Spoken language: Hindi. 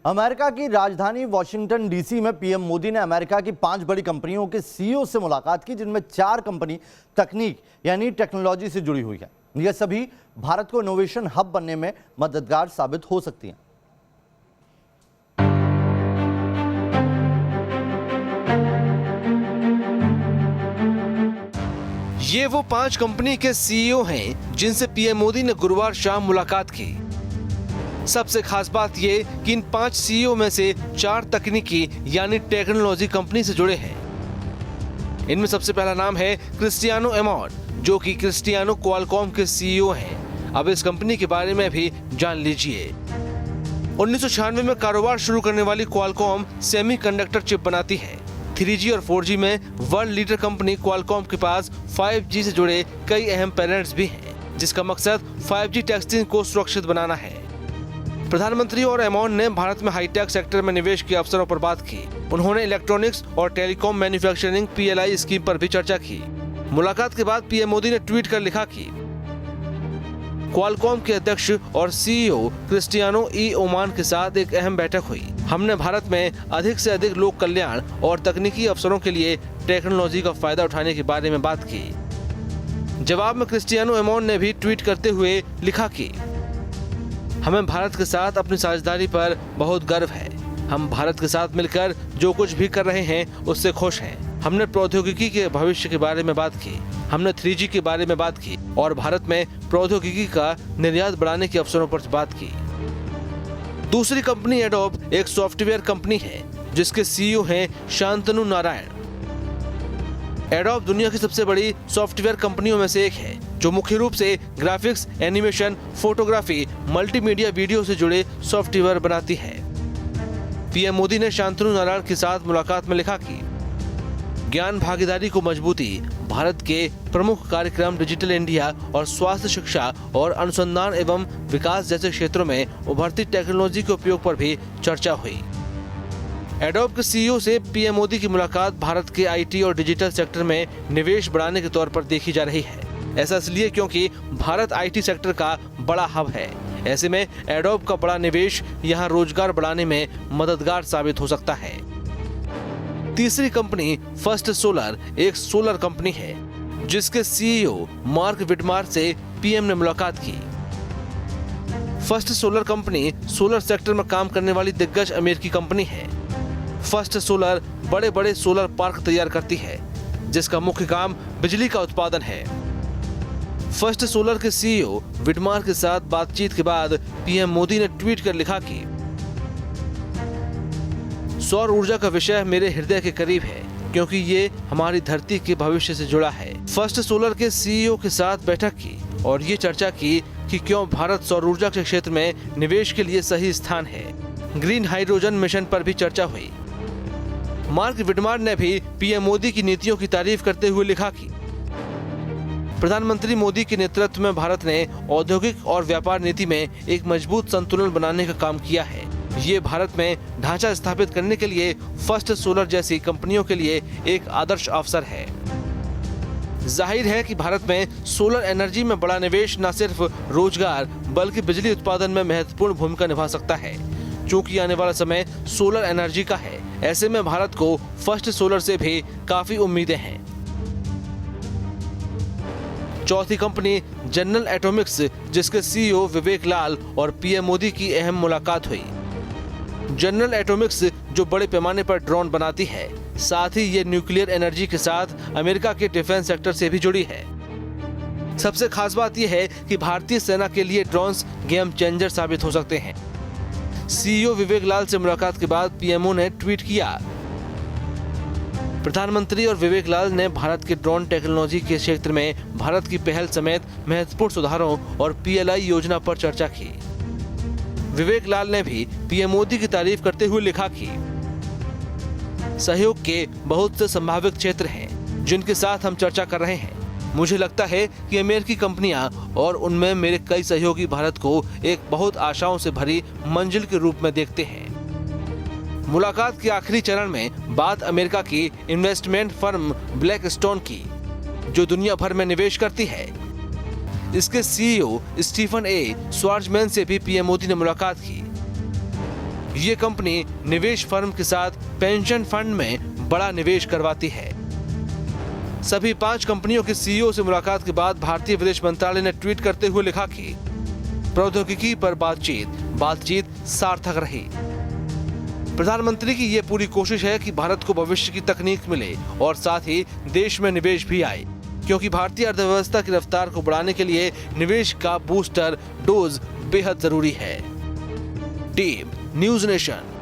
अमेरिका की राजधानी वॉशिंगटन डीसी में पीएम मोदी ने अमेरिका की 5 बड़ी कंपनियों के सीईओ से मुलाकात की, जिनमें 4 कंपनी तकनीक यानी टेक्नोलॉजी से जुड़ी हुई है। यह सभी भारत को इनोवेशन हब बनने में मददगार साबित हो सकती हैं। ये वो 5 कंपनी के सीईओ हैं जिनसे पीएम मोदी ने गुरुवार शाम मुलाकात की। सबसे खास बात ये कि इन 5 सीईओ में से 4 तकनीकी यानी टेक्नोलॉजी कंपनी से जुड़े हैं। इनमें सबसे पहला नाम है क्रिस्टियानो एमॉन, जो कि क्रिस्टियानो क्वालकॉम के सीईओ हैं। अब इस कंपनी के बारे में भी जान लीजिए। 1996 में कारोबार शुरू करने वाली क्वालकॉम सेमीकंडक्टर चिप बनाती है। 3G और 4G में वर्ल्ड लीडर कंपनी क्वालकॉम के पास 5G से जुड़े कई अहम पैरेंट्स भी हैं, जिसका मकसद 5G टेक्सटिंग को सुरक्षित बनाना है। प्रधानमंत्री और एमॉन ने भारत में हाईटेक सेक्टर में निवेश के अवसरों पर बात की। उन्होंने इलेक्ट्रॉनिक्स और टेलीकॉम मैन्युफैक्चरिंग PLI स्कीम पर भी चर्चा की। मुलाकात के बाद पीएम मोदी ने ट्वीट कर लिखा कि क्वालकॉम के अध्यक्ष और सीईओ क्रिस्टियानो ई ओमान के साथ एक अहम बैठक हुई। हमने भारत में अधिक से अधिक लोक कल्याण और तकनीकी अवसरों के लिए टेक्नोलॉजी का फायदा उठाने के बारे में बात की। जवाब में क्रिस्टियानो एमॉन ने भी ट्वीट करते हुए लिखा कि हमें भारत के साथ अपनी साझेदारी पर बहुत गर्व है। हम भारत के साथ मिलकर जो कुछ भी कर रहे हैं उससे खुश हैं। हमने प्रौद्योगिकी के भविष्य के बारे में बात की। हमने 3G के बारे में बात की और भारत में प्रौद्योगिकी का निर्यात बढ़ाने के अवसरों पर बात की। दूसरी कंपनी एडोब एक सॉफ्टवेयर कंपनी है, जिसके सीईओ हैं शांतनु नारायण। एडोब दुनिया की सबसे बड़ी सॉफ्टवेयर कंपनियों में से एक है, जो मुख्य रूप से graphics, animation, photography, multimedia video से जुड़े सॉफ्टवेयर बनाती है। पीएम मोदी ने शांतनु नारायण के साथ मुलाकात में लिखा कि ज्ञान भागीदारी को मजबूती, भारत के प्रमुख कार्यक्रम डिजिटल इंडिया और स्वास्थ्य, शिक्षा और अनुसंधान एवं विकास जैसे क्षेत्रों में उभरती टेक्नोलॉजी के उपयोग पर भी चर्चा हुई। एडोब के सीईओ से पीएम मोदी की मुलाकात भारत के IT और डिजिटल सेक्टर में निवेश बढ़ाने के तौर पर देखी जा रही है। ऐसा इसलिए क्योंकि भारत IT सेक्टर का बड़ा हब है। ऐसे में एडोब का बड़ा निवेश यहाँ रोजगार बढ़ाने में मददगार साबित हो सकता है। तीसरी कंपनी फर्स्ट सोलर एक सोलर कंपनी है, जिसके सीईओ मार्क विडमार से पीएम ने मुलाकात की। First solar company solar sector में काम करने वाली दिग्गज अमेरिकी कंपनी है। फर्स्ट सोलर बड़े बड़े सोलर पार्क तैयार करती है, जिसका मुख्य काम बिजली का उत्पादन है। फर्स्ट सोलर के सीईओ विडमार के साथ बातचीत के बाद पीएम मोदी ने ट्वीट कर लिखा कि सौर ऊर्जा का विषय मेरे हृदय के करीब है, क्योंकि ये हमारी धरती के भविष्य से जुड़ा है। फर्स्ट सोलर के सीईओ के साथ बैठक की और ये चर्चा की कि क्यों भारत सौर ऊर्जा के क्षेत्र में निवेश के लिए सही स्थान है। ग्रीन हाइड्रोजन मिशन पर भी चर्चा हुई। मार्क विडमार ने भी पीएम मोदी की नीतियों की तारीफ करते हुए लिखा कि प्रधानमंत्री मोदी के नेतृत्व में भारत ने औद्योगिक और व्यापार नीति में एक मजबूत संतुलन बनाने का काम किया है। ये भारत में ढांचा स्थापित करने के लिए फर्स्ट सोलर जैसी कंपनियों के लिए एक आदर्श अवसर है। जाहिर है कि भारत में सोलर एनर्जी में बड़ा निवेश न सिर्फ रोजगार बल्कि बिजली उत्पादन में महत्वपूर्ण भूमिका निभा सकता है। चूंकि आने वाला समय सोलर एनर्जी का है, ऐसे में भारत को फर्स्ट सोलर से भी काफी उम्मीदें हैं। चौथी कंपनी जनरल एटॉमिक्स, जिसके सीईओ विवेक लाल और पीएम मोदी की अहम मुलाकात हुई। जनरल एटॉमिक्स जो बड़े पैमाने पर ड्रोन बनाती है, साथ ही ये न्यूक्लियर एनर्जी के साथ अमेरिका के डिफेंस सेक्टर से भी जुड़ी है। सबसे खास बात यह है कि भारतीय सेना के लिए ड्रोन्स गेम चेंजर साबित हो सकते हैं। सीईओ विवेक लाल से मुलाकात के बाद पीएमओ ने ट्वीट किया, प्रधानमंत्री और विवेक लाल ने भारत के ड्रोन टेक्नोलॉजी के क्षेत्र में भारत की पहल समेत महत्वपूर्ण सुधारों और PLI योजना पर चर्चा की। विवेक लाल ने भी पीएम मोदी की तारीफ करते हुए लिखा कि सहयोग के बहुत से संभावित क्षेत्र हैं जिनके साथ हम चर्चा कर रहे हैं। मुझे लगता है कि अमेरिकी कंपनियां और उनमें मेरे कई सहयोगी भारत को एक बहुत आशाओं से भरी मंजिल के रूप में देखते हैं। मुलाकात के आखिरी चरण में बात अमेरिका की इन्वेस्टमेंट फर्म ब्लैकस्टोन की, जो दुनिया भर में निवेश करती है। इसके सीईओ स्टीफन ए स्वार्जमैन से भी पीएम मोदी ने मुलाकात की। ये कंपनी निवेश फर्म के साथ पेंशन फंड में बड़ा निवेश करवाती है। सभी 5 कंपनियों के सीईओ से मुलाकात के बाद भारतीय विदेश मंत्रालय ने ट्वीट करते हुए लिखा कि प्रौद्योगिकी पर बातचीत सार्थक रही। प्रधानमंत्री की ये पूरी कोशिश है कि भारत को भविष्य की तकनीक मिले और साथ ही देश में निवेश भी आए, क्योंकि भारतीय अर्थव्यवस्था की रफ्तार को बढ़ाने के लिए निवेश का बूस्टर डोज बेहद जरूरी है। Team news nation.